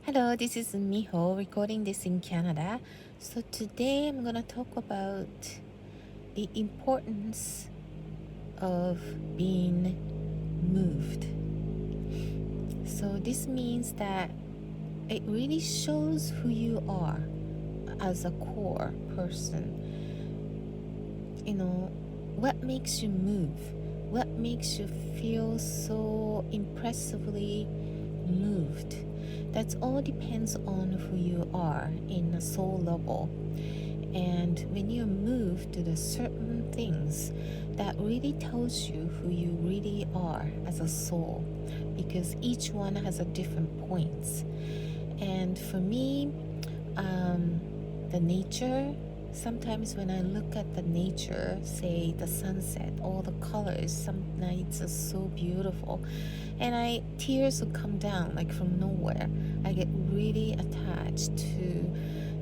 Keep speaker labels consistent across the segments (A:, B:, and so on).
A: Hello, this is Miho recording this in Canada. So today I'm going to talk about the importance of being moved. So this means that it really shows who you are as a core person. You know, what makes you move? What makes you feel so impressively moved? That all depends on who you are in a soul level. And when you move to the certain things, that really tells you who you really are as a soul, because each one has a different points. And for me, the nature, sometimes when I look at the nature, say the sunset, all the colors, some nights are so beautiful, and tears will come down like from nowhere. I get really attached to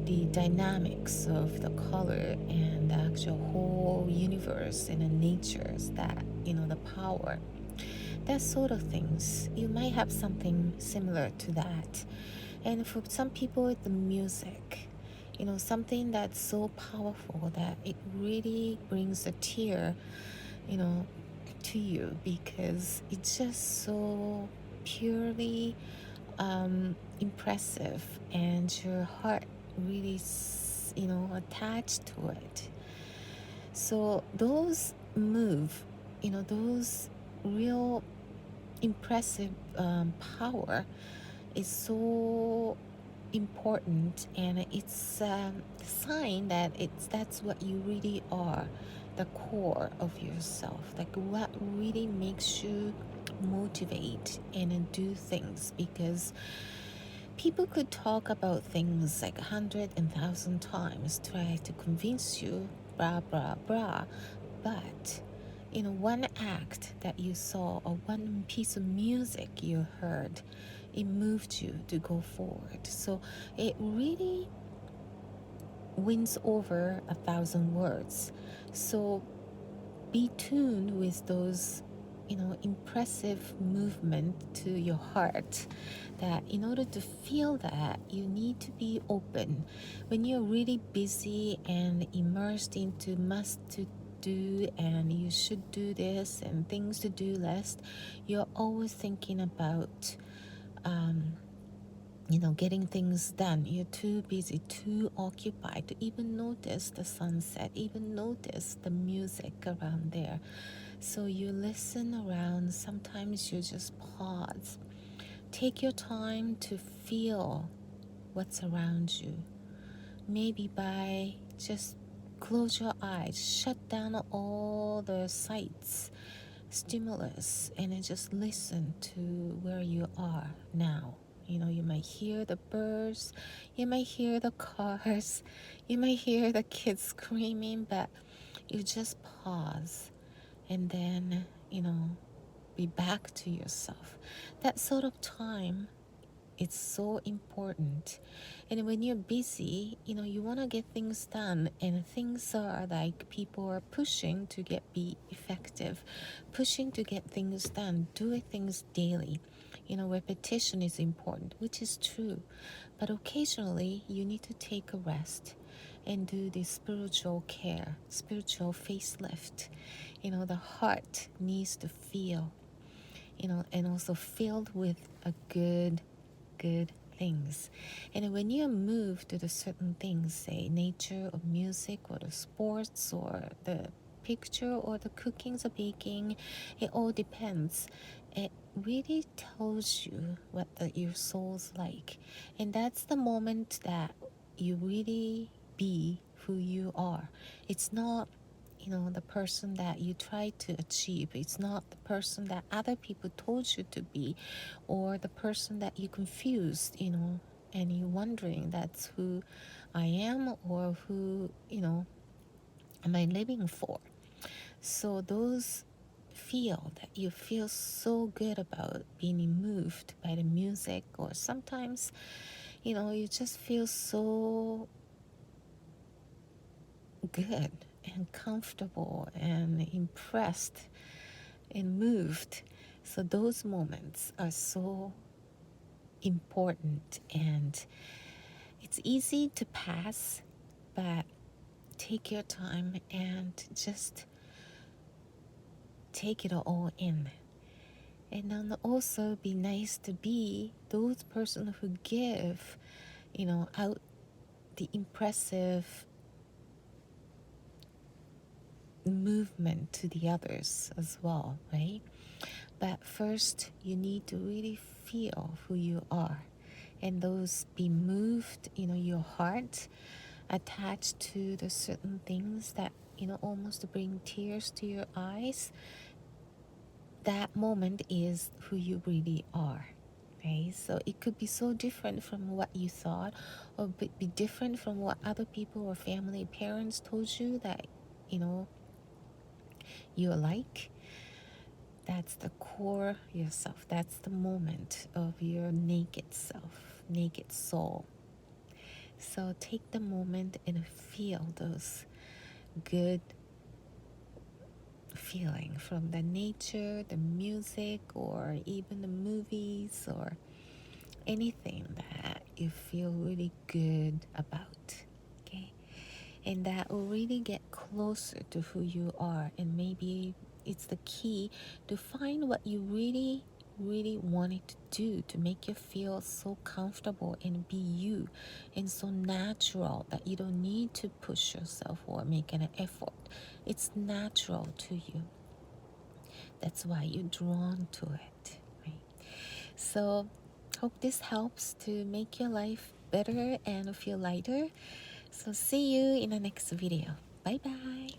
A: the dynamics of the color and the actual whole universe and the natures, that the power, that sort of things. You might have something similar to that. And for some people, the music, something that's so powerful that it really brings a tear, you know, to you, because it's just so purely impressive, and your heart really, attached to it. So those move, those real impressive power is so important, and it's a sign that that's what you really are, the core of yourself, like what really makes you motivate and do things. Because people could talk about things like 100 and 1,000 times, try to convince you, blah blah blah, but one act that you saw or one piece of music you heard, it moved you to go forward. So it really wins over 1,000 words. So be tuned with those, impressive movement to your heart, that in order to feel that, you need to be open. When you're really busy and immersed into must to do, and you should do this and things to do list, you're always thinking about um, getting things done. You're too busy, too occupied to even notice the sunset, even notice the music around there. So you listen around, sometimes you just pause. Take your time to feel what's around you. Maybe by just close your eyes, shut down all the sights, stimulus, and then just listen to where you are now. You might hear the birds, you might hear the cars, you might hear the kids screaming, but you just pause, and then, be back to yourself. That sort of time, it's so important. And when you're busy, you want to get things done, and things are like people are pushing to be effective, pushing to get things done, doing things daily. Repetition is important, which is true, but occasionally you need to take a rest and do the spiritual care, spiritual facelift. The heart needs to feel, and also filled with a good things. And when you move to the certain things, say nature or music or the sports or the picture or the cookings or baking, it all depends. It really tells you what your soul's like. And that's the moment that you really be who you are. It's not the person that you try to achieve. It's not the person that other people told you to be, or the person that you confused, and you wondering, that's who I am, or who, am I living for? So those feel that you feel so good about being moved by the music, or sometimes, you just feel so good and comfortable and impressed and moved. So those moments are so important, and it's easy to pass, but take your time and just take it all in. And then also be nice to be those person who give, out the impressive movement to the others as well, right? But first, you need to really feel who you are, and those be moved, your heart attached to the certain things that, almost bring tears to your eyes. That moment is who you really are. Okay, so it could be so different from what you thought, or be different from what other people or family, parents told you that, you know, you're like. That's the core yourself. That's the moment of your naked self, naked soul. So take the moment and feel those good feeling from the nature, the music, or even the movies, or anything that you feel really good about. Okay, and that will really get closer to who you are, and maybe it's the key to find what you really wanted to do to make you feel so comfortable and be you, and so natural that you don't need to push yourself or make an effort. It's natural to you. That's why you're drawn to it, right? So hope this helps to make your life better and feel lighter. So see you in the next video. Bye bye.